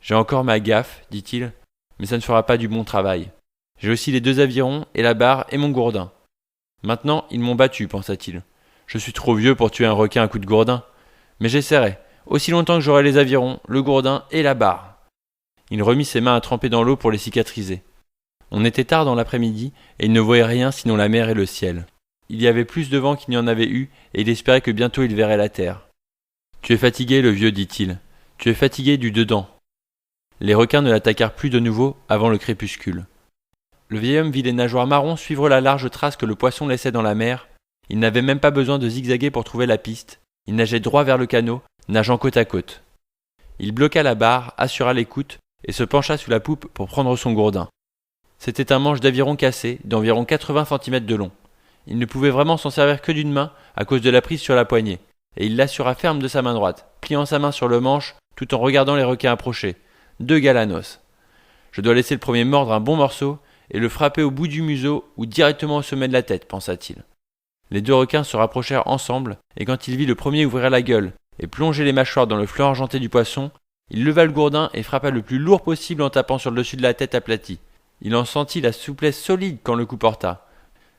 J'ai encore ma gaffe, dit-il, mais ça ne fera pas du bon travail. J'ai aussi les 2 avirons et la barre et mon gourdin. Maintenant, ils m'ont battu, pensa-t-il. Je suis trop vieux pour tuer un requin à coups de gourdin. Mais j'essaierai, aussi longtemps que j'aurai les avirons, le gourdin et la barre. Il remit ses mains à tremper dans l'eau pour les cicatriser. On était tard dans l'après-midi et il ne voyait rien sinon la mer et le ciel. Il y avait plus de vent qu'il n'y en avait eu et il espérait que bientôt il verrait la terre. « Tu es fatigué, le vieux, dit-il. Tu es fatigué du dedans. » Les requins ne l'attaquèrent plus de nouveau avant le crépuscule. Le vieil homme vit les nageoires marrons suivre la large trace que le poisson laissait dans la mer. Il n'avait même pas besoin de zigzaguer pour trouver la piste. Il nageait droit vers le canot, nageant côte à côte. Il bloqua la barre, assura l'écoute et se pencha sous la poupe pour prendre son gourdin. C'était un manche d'aviron cassé d'environ 80 cm de long. Il ne pouvait vraiment s'en servir que d'une main à cause de la prise sur la poignée, et il l'assura ferme de sa main droite, pliant sa main sur le manche tout en regardant les requins approcher. 2 galanos. Je dois laisser le premier mordre un bon morceau et le frapper au bout du museau ou directement au sommet de la tête, pensa-t-il. Les 2 requins se rapprochèrent ensemble, et quand il vit le premier ouvrir la gueule et plonger les mâchoires dans le flanc argenté du poisson, il leva le gourdin et frappa le plus lourd possible en tapant sur le dessus de la tête aplatie. Il en sentit la souplesse solide quand le coup porta.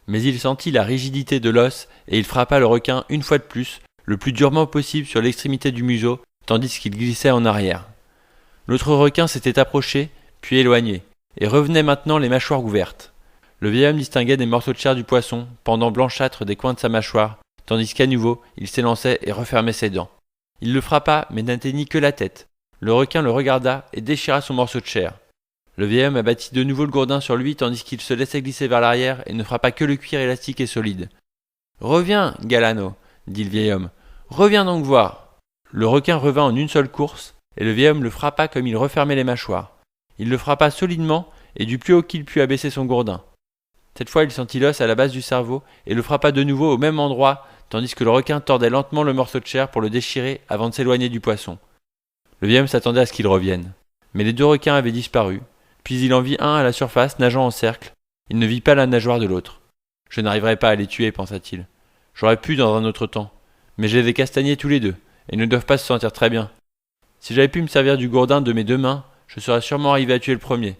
Mais il sentit la rigidité de l'os et il frappa le requin une fois de plus, le plus durement possible sur l'extrémité du museau, tandis qu'il glissait en arrière. L'autre requin s'était approché, puis éloigné, et revenait maintenant les mâchoires ouvertes. Le vieil homme distinguait des morceaux de chair du poisson, pendant blanchâtres des coins de sa mâchoire, tandis qu'à nouveau, il s'élançait et refermait ses dents. Il le frappa, mais n'atteignit que la tête. Le requin le regarda et déchira son morceau de chair. Le vieil homme abattit de nouveau le gourdin sur lui tandis qu'il se laissait glisser vers l'arrière et ne frappa que le cuir élastique et solide. « Reviens, Galano, dit le vieil homme. Reviens donc voir. » Le requin revint en une seule course et le vieil homme le frappa comme il refermait les mâchoires. Il le frappa solidement et du plus haut qu'il put abaisser son gourdin. Cette fois il sentit l'os à la base du cerveau et le frappa de nouveau au même endroit tandis que le requin tordait lentement le morceau de chair pour le déchirer avant de s'éloigner du poisson. Le vieil homme s'attendait à ce qu'il revienne. Mais les 2 requins avaient disparu. Puis il en vit un à la surface, nageant en cercle. Il ne vit pas la nageoire de l'autre. « Je n'arriverai pas à les tuer, pensa-t-il. J'aurais pu dans un autre temps. Mais je les ai castagnés tous les 2, et ils ne doivent pas se sentir très bien. Si j'avais pu me servir du gourdin de mes 2 mains, je serais sûrement arrivé à tuer le premier.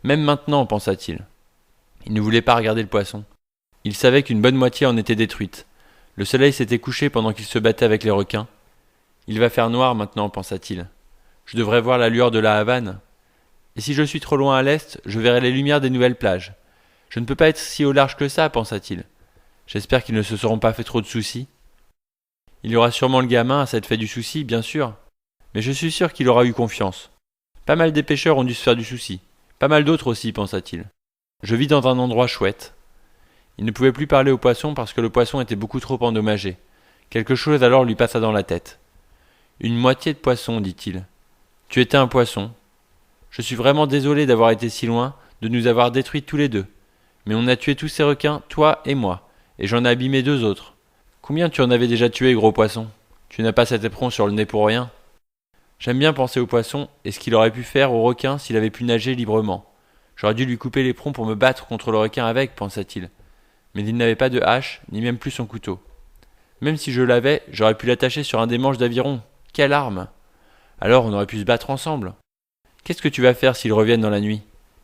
Même maintenant, pensa-t-il. Il ne voulait pas regarder le poisson. Il savait qu'une bonne moitié en était détruite. Le soleil s'était couché pendant qu'il se battait avec les requins. Il va faire noir maintenant, pensa-t-il. Je devrais voir la lueur de la Havane. Et si je suis trop loin à l'est, je verrai les lumières des nouvelles plages. Je ne peux pas être si au large que ça, pensa-t-il. J'espère qu'ils ne se seront pas fait trop de soucis. Il y aura sûrement le gamin à s'être fait du souci, bien sûr. Mais je suis sûr qu'il aura eu confiance. Pas mal des pêcheurs ont dû se faire du souci. Pas mal d'autres aussi, pensa-t-il. Je vis dans un endroit chouette. Il ne pouvait plus parler au poisson parce que le poisson était beaucoup trop endommagé. Quelque chose alors lui passa dans la tête. Une moitié de poisson, dit-il. Tu étais un poisson. Je suis vraiment désolé d'avoir été si loin, de nous avoir détruits tous les 2. Mais on a tué tous ces requins, toi et moi, et j'en ai abîmé 2 autres. Combien tu en avais déjà tué, gros poisson? Tu n'as pas cet éperon sur le nez pour rien. J'aime bien penser au poisson et ce qu'il aurait pu faire au requin s'il avait pu nager librement. J'aurais dû lui couper l'éperon pour me battre contre le requin avec, pensa-t-il. Mais il n'avait pas de hache, ni même plus son couteau. Même si je l'avais, j'aurais pu l'attacher sur un des manches d'aviron. Quelle arme! Alors on aurait pu se battre ensemble. Qu'est-ce que tu vas faire s'ils reviennent dans la nuit?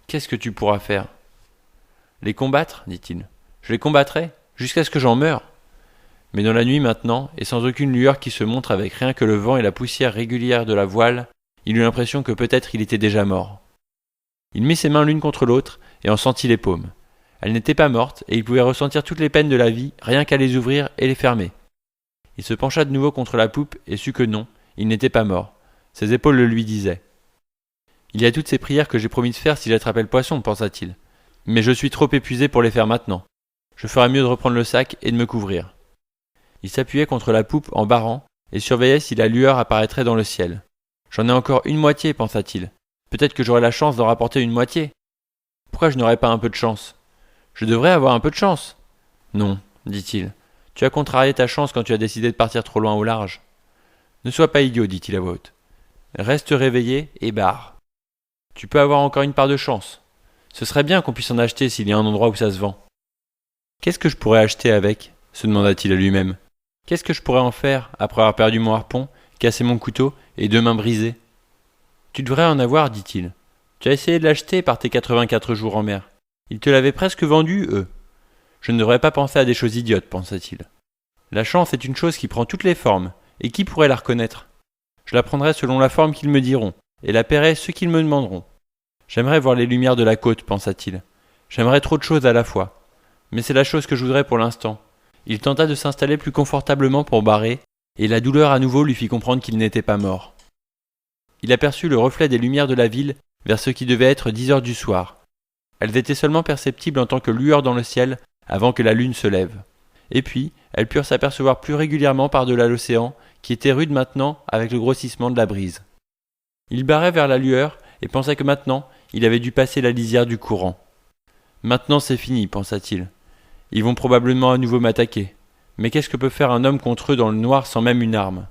Qu'est-ce que tu pourras faire? Les combattre, dit-il. Je les combattrai, jusqu'à ce que j'en meure. Mais dans la nuit maintenant, et sans aucune lueur qui se montre avec rien que le vent et la poussière régulière de la voile, il eut l'impression que peut-être il était déjà mort. Il mit ses mains l'une contre l'autre et en sentit les paumes. Elles n'étaient pas mortes et il pouvait ressentir toutes les peines de la vie rien qu'à les ouvrir et les fermer. Il se pencha de nouveau contre la poupe et sut que non, il n'était pas mort. Ses épaules le lui disaient. Il y a toutes ces prières que j'ai promis de faire si j'attrapais le poisson, pensa-t-il. Mais je suis trop épuisé pour les faire maintenant. Je ferais mieux de reprendre le sac et de me couvrir. Il s'appuyait contre la poupe en barrant et surveillait si la lueur apparaîtrait dans le ciel. J'en ai encore une moitié, pensa-t-il. Peut-être que j'aurai la chance d'en rapporter une moitié. Pourquoi je n'aurais pas un peu de chance? Je devrais avoir un peu de chance. Non, dit-il. Tu as contrarié ta chance quand tu as décidé de partir trop loin au large. Ne sois pas idiot, dit-il à voix haute. Reste réveillé et barre. Tu peux avoir encore une part de chance. Ce serait bien qu'on puisse en acheter s'il y a un endroit où ça se vend. Qu'est-ce que je pourrais acheter avec? Se demanda-t-il à lui-même. Qu'est-ce que je pourrais en faire après avoir perdu mon harpon, cassé mon couteau et 2 mains brisées? Tu devrais en avoir, dit-il. Tu as essayé de l'acheter par tes 84 jours en mer. Ils te l'avaient presque vendu, eux. Je ne devrais pas penser à des choses idiotes, pensa-t-il. La chance est une chose qui prend toutes les formes, et qui pourrait la reconnaître? Je la prendrai selon la forme qu'ils me diront, et la paierai ceux qu'ils me demanderont. J'aimerais voir les lumières de la côte, pensa-t-il. J'aimerais trop de choses à la fois. Mais c'est la chose que je voudrais pour l'instant. Il tenta de s'installer plus confortablement pour barrer, et la douleur à nouveau lui fit comprendre qu'il n'était pas mort. Il aperçut le reflet des lumières de la ville vers ce qui devait être 10 heures du soir. Elles étaient seulement perceptibles en tant que lueurs dans le ciel avant que la lune se lève. Et puis, elles purent s'apercevoir plus régulièrement par-delà l'océan, qui était rude maintenant avec le grossissement de la brise. Il barrait vers la lueur et pensa que maintenant, il avait dû passer la lisière du courant. Maintenant c'est fini, pensa-t-il. Ils vont probablement à nouveau m'attaquer. Mais qu'est-ce que peut faire un homme contre eux dans le noir sans même une arme?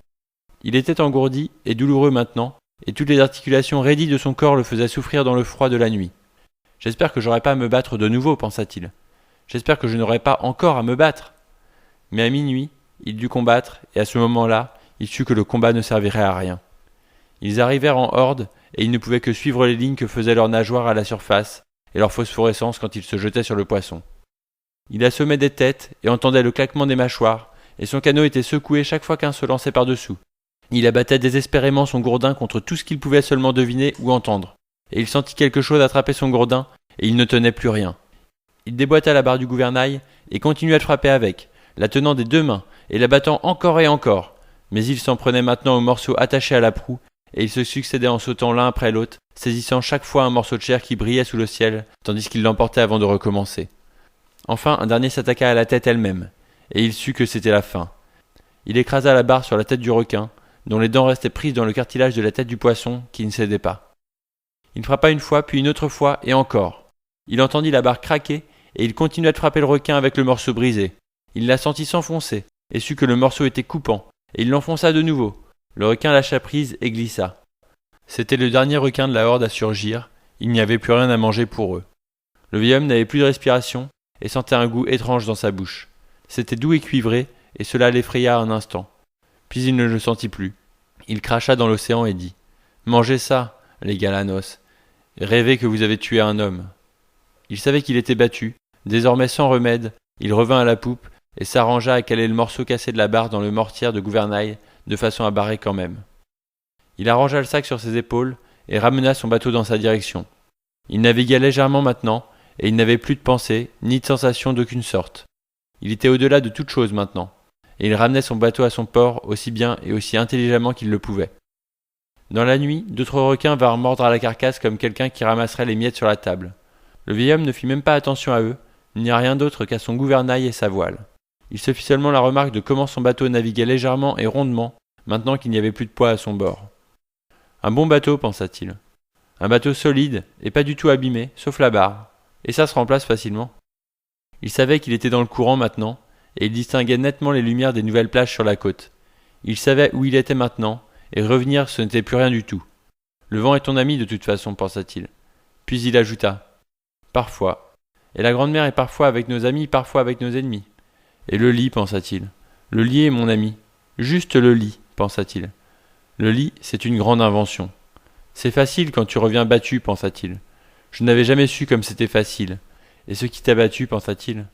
Il était engourdi et douloureux maintenant, et toutes les articulations raidies de son corps le faisaient souffrir dans le froid de la nuit. J'espère que j'aurai pas à me battre de nouveau, pensa-t-il. J'espère que je n'aurai pas encore à me battre. Mais à minuit, il dut combattre, et à ce moment-là, il sut que le combat ne servirait à rien. Ils arrivèrent en horde, et il ne pouvait que suivre les lignes que faisaient leurs nageoires à la surface, et leur phosphorescence quand ils se jetaient sur le poisson. Il assommait des têtes, et entendait le claquement des mâchoires, et son canot était secoué chaque fois qu'un se lançait par-dessous. Il abattait désespérément son gourdin contre tout ce qu'il pouvait seulement deviner ou entendre, et il sentit quelque chose attraper son gourdin, et il ne tenait plus rien. Il déboîta la barre du gouvernail, et continua de frapper avec, la tenant des deux mains, et la battant encore et encore, mais il s'en prenait maintenant aux morceaux attachés à la proue, et ils se succédaient en sautant l'un après l'autre, saisissant chaque fois un morceau de chair qui brillait sous le ciel, tandis qu'il l'emportait avant de recommencer. Enfin, un dernier s'attaqua à la tête elle-même, et il sut que c'était la fin. Il écrasa la barre sur la tête du requin, dont les dents restaient prises dans le cartilage de la tête du poisson, qui ne cédait pas. Il frappa une fois, puis une autre fois, et encore. Il entendit la barre craquer, et il continua de frapper le requin avec le morceau brisé. Il la sentit s'enfoncer, et sut que le morceau était coupant, et il l'enfonça de nouveau. Le requin lâcha prise et glissa. C'était le dernier requin de la horde à surgir, il n'y avait plus rien à manger pour eux. Le vieil homme n'avait plus de respiration, et sentait un goût étrange dans sa bouche. C'était doux et cuivré, et cela l'effraya un instant. Puis il ne le sentit plus. Il cracha dans l'océan et dit « Mangez ça, les galanos, et rêvez que vous avez tué un homme. » Il savait qu'il était battu. Désormais sans remède, il revint à la poupe et s'arrangea à caler le morceau cassé de la barre dans le mortier de gouvernail, de façon à barrer quand même. Il arrangea le sac sur ses épaules et ramena son bateau dans sa direction. Il naviguait légèrement maintenant, et il n'avait plus de pensée, ni de sensation d'aucune sorte. Il était au-delà de toute chose maintenant, et il ramenait son bateau à son port aussi bien et aussi intelligemment qu'il le pouvait. Dans la nuit, d'autres requins vinrent mordre à la carcasse comme quelqu'un qui ramasserait les miettes sur la table. Le vieil homme ne fit même pas attention à eux, ni à rien d'autre qu'à son gouvernail et sa voile. Il se fit seulement la remarque de comment son bateau naviguait légèrement et rondement, maintenant qu'il n'y avait plus de poids à son bord. Un bon bateau, pensa-t-il. Un bateau solide, et pas du tout abîmé, sauf la barre. Et ça se remplace facilement. Il savait qu'il était dans le courant maintenant, et il distinguait nettement les lumières des nouvelles plages sur la côte. Il savait où il était maintenant, et revenir ce n'était plus rien du tout. Le vent est ton ami de toute façon, pensa-t-il. Puis il ajouta. Parfois. Et la grande mer est parfois avec nos amis, parfois avec nos ennemis. Et le lit, pensa-t-il. Le lit est mon ami. Juste le lit, pensa-t-il. Le lit, c'est une grande invention. C'est facile quand tu reviens battu, pensa-t-il. Je n'avais jamais su comme c'était facile. Et ce qui t'a battu, pensa-t-il?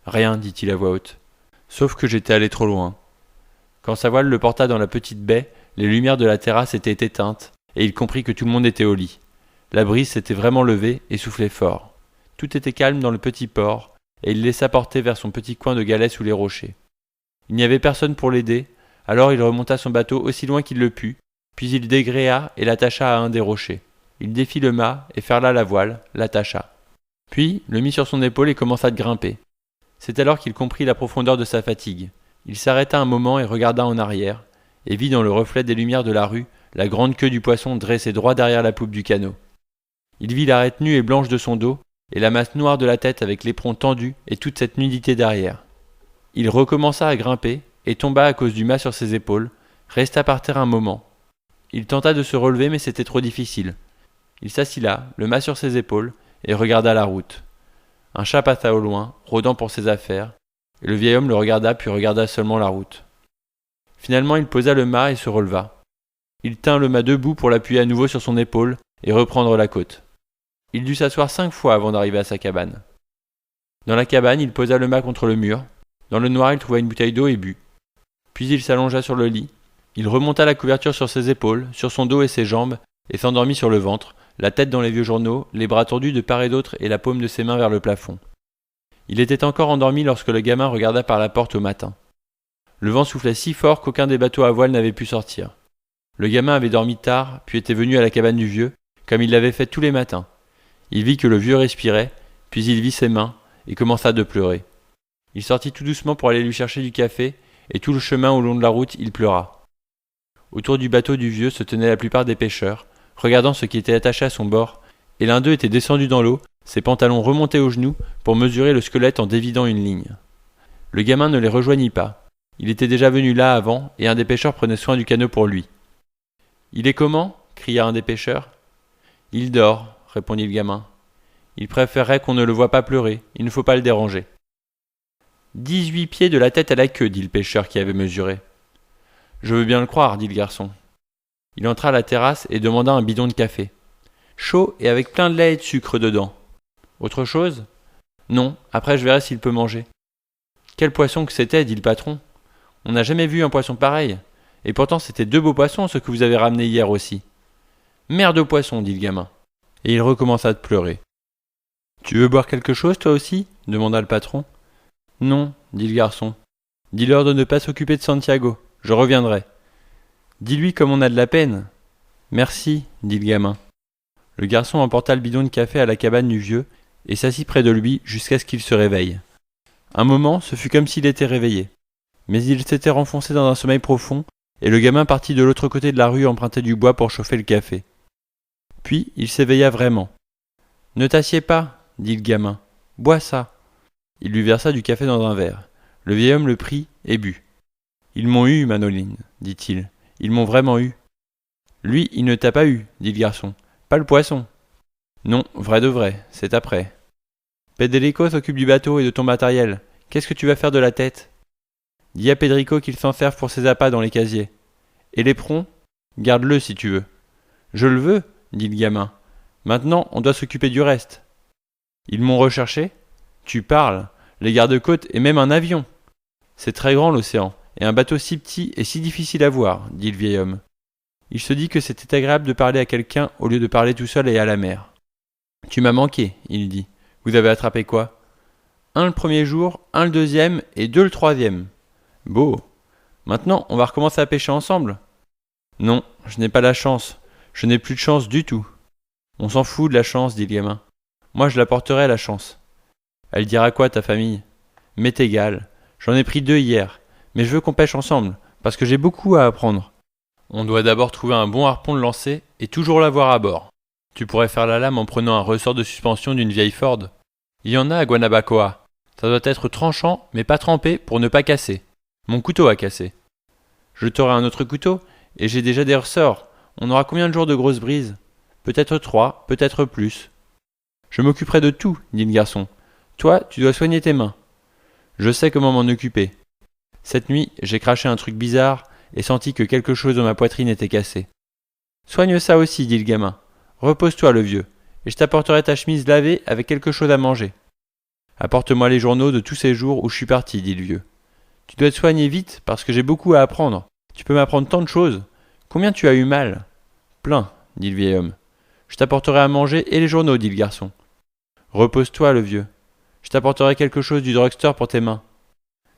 Rien, dit-il à voix haute. Sauf que j'étais allé trop loin. Quand sa voile le porta dans la petite baie, les lumières de la terrasse étaient éteintes, et il comprit que tout le monde était au lit. La brise s'était vraiment levée et soufflait fort. Tout était calme dans le petit port, et il laissa porter vers son petit coin de galets sous les rochers. Il n'y avait personne pour l'aider, alors il remonta son bateau aussi loin qu'il le put, puis il dégréa et l'attacha à un des rochers. Il défit le mât et ferla la voile, l'attacha. Puis le mit sur son épaule et commença de grimper. C'est alors qu'il comprit la profondeur de sa fatigue. Il s'arrêta un moment et regarda en arrière, et vit dans le reflet des lumières de la rue la grande queue du poisson dressée droit derrière la poupe du canot. Il vit l'arête nue et blanche de son dos, et la masse noire de la tête avec l'éperon tendu et toute cette nudité derrière. Il recommença à grimper, et tomba à cause du mât sur ses épaules, resta par terre un moment. Il tenta de se relever mais c'était trop difficile. Il s'assit là, le mât sur ses épaules, et regarda la route. Un chat passa au loin, rôdant pour ses affaires, et le vieil homme le regarda puis regarda seulement la route. Finalement il posa le mât et se releva. Il tint le mât debout pour l'appuyer à nouveau sur son épaule et reprendre la côte. Il dut s'asseoir 5 fois avant d'arriver à sa cabane. Dans la cabane, il posa le mât contre le mur. Dans le noir, il trouva une bouteille d'eau et but. Puis il s'allongea sur le lit. Il remonta la couverture sur ses épaules, sur son dos et ses jambes, et s'endormit sur le ventre, la tête dans les vieux journaux, les bras tendus de part et d'autre et la paume de ses mains vers le plafond. Il était encore endormi lorsque le gamin regarda par la porte au matin. Le vent soufflait si fort qu'aucun des bateaux à voile n'avait pu sortir. Le gamin avait dormi tard, puis était venu à la cabane du vieux, comme il l'avait fait tous les matins. Il vit que le vieux respirait, puis il vit ses mains, et commença de pleurer. Il sortit tout doucement pour aller lui chercher du café, et tout le chemin au long de la route, il pleura. Autour du bateau du vieux se tenaient la plupart des pêcheurs, regardant ce qui était attaché à son bord, et l'un d'eux était descendu dans l'eau, ses pantalons remontés aux genoux, pour mesurer le squelette en dévidant une ligne. Le gamin ne les rejoignit pas. Il était déjà venu là avant, et un des pêcheurs prenait soin du canot pour lui. « Il est comment » cria un des pêcheurs. « Il dort, » répondit le gamin. « Il préférerait qu'on ne le voie pas pleurer, il ne faut pas le déranger. » 18 pieds de la tête à la queue, dit le pêcheur qui avait mesuré. « Je veux bien le croire, dit le garçon. » Il entra à la terrasse et demanda un bidon de café. Chaud et avec plein de lait et de sucre dedans. Autre chose ? Non, après je verrai s'il peut manger. Quel poisson que c'était, dit le patron. On n'a jamais vu un poisson pareil. Et pourtant c'était 2 beaux poissons, ceux que vous avez ramenés hier aussi. Merde aux poissons, dit le gamin. Et il recommença de pleurer. Tu veux boire quelque chose, toi aussi ? Demanda le patron. Non, dit le garçon. Dis-leur de ne pas s'occuper de Santiago. Je reviendrai. Dis-lui comme on a de la peine. Merci, dit le gamin. Le garçon emporta le bidon de café à la cabane du vieux et s'assit près de lui jusqu'à ce qu'il se réveille. Un moment, ce fut comme s'il était réveillé. Mais il s'était renfoncé dans un sommeil profond et le gamin partit de l'autre côté de la rue emprunter du bois pour chauffer le café. Puis il s'éveilla vraiment. « Ne t'assieds pas, dit le gamin. Bois ça. » Il lui versa du café dans un verre. Le vieil homme le prit et but. « Ils m'ont eu, Manoline, dit-il. Ils m'ont vraiment eu. »« Lui, il ne t'a pas eu, dit le garçon. Pas le poisson. »« Non, vrai de vrai, c'est après. »« Pedrico s'occupe du bateau et de ton matériel. Qu'est-ce que tu vas faire de la tête ? » ?»« Dis à Pedrico qu'il s'en serve pour ses appâts dans les casiers. Et l'éperon ? Garde-le si tu veux. »« Je le veux, dit le gamin. Maintenant, on doit s'occuper du reste. »« Ils m'ont recherché ? Tu parles. Les gardes-côtes et même un avion. C'est très grand l'océan, et un bateau si petit et si difficile à voir, dit le vieil homme. Il se dit que c'était agréable de parler à quelqu'un au lieu de parler tout seul et à la mer. Tu m'as manqué, il dit. Vous avez attrapé quoi ? 1 le premier jour, 1 le deuxième et 2 le troisième. Beau. Maintenant, on va recommencer à pêcher ensemble ? Non, je n'ai pas la chance. Je n'ai plus de chance du tout. On s'en fout de la chance, dit le gamin. Moi, je la porterai, la chance. Elle dira quoi, ta famille ? M'est égal. J'en ai pris 2 hier. Mais je veux qu'on pêche ensemble, parce que j'ai beaucoup à apprendre. On doit d'abord trouver un bon harpon de lancer et toujours l'avoir à bord. Tu pourrais faire la lame en prenant un ressort de suspension d'une vieille Ford. Il y en a à Guanabacoa. Ça doit être tranchant, mais pas trempé pour ne pas casser. Mon couteau a cassé. Je t'aurai un autre couteau, et j'ai déjà des ressorts. On aura combien de jours de grosses brises ? Peut-être 3, peut-être plus. Je m'occuperai de tout, dit le garçon. Toi, tu dois soigner tes mains. Je sais comment m'en occuper. Cette nuit, j'ai craché un truc bizarre et senti que quelque chose dans ma poitrine était cassé. Soigne ça aussi, dit le gamin. Repose-toi, le vieux, et je t'apporterai ta chemise lavée avec quelque chose à manger. Apporte-moi les journaux de tous ces jours où je suis parti, dit le vieux. Tu dois te soigner vite parce que j'ai beaucoup à apprendre. Tu peux m'apprendre tant de choses. Combien tu as eu mal ? Plein, dit le vieil homme. Je t'apporterai à manger et les journaux, dit le garçon. Repose-toi, le vieux. Je t'apporterai quelque chose du drugstore pour tes mains.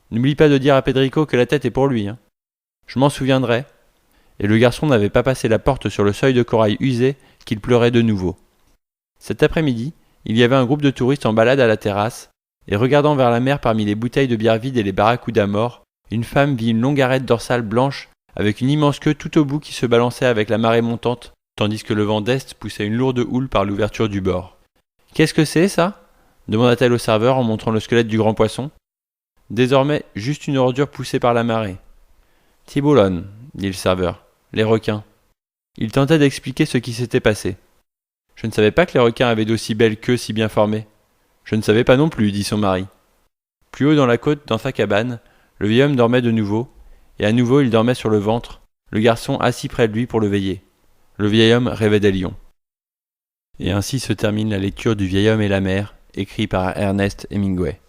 N'oublie pas de dire à Pedrico que la tête est pour lui. Hein. Je m'en souviendrai. Et le garçon n'avait pas passé la porte sur le seuil de corail usé qu'il pleurait de nouveau. Cet après-midi, il y avait un groupe de touristes en balade à la terrasse, et regardant vers la mer parmi les bouteilles de bière vides et les barracudas morts, une femme vit une longue arête dorsale blanche avec une immense queue tout au bout qui se balançait avec la marée montante, tandis que le vent d'est poussait une lourde houle par l'ouverture du bord. « Qu'est-ce que c'est, ça ?» demanda-t-elle au serveur en montrant le squelette du grand poisson. Désormais, juste une ordure poussée par la marée. « Tiburon, dit le serveur. Les requins. » Il tentait d'expliquer ce qui s'était passé. « Je ne savais pas que les requins avaient d'aussi belles queues si bien formées. »« Je ne savais pas non plus, dit son mari. » Plus haut dans la côte, dans sa cabane, le vieil homme dormait de nouveau, et à nouveau il dormait sur le ventre, le garçon assis près de lui pour le veiller. Le vieil homme rêvait des lions. Et ainsi se termine la lecture du Vieil homme et la mer, écrit par Ernest Hemingway.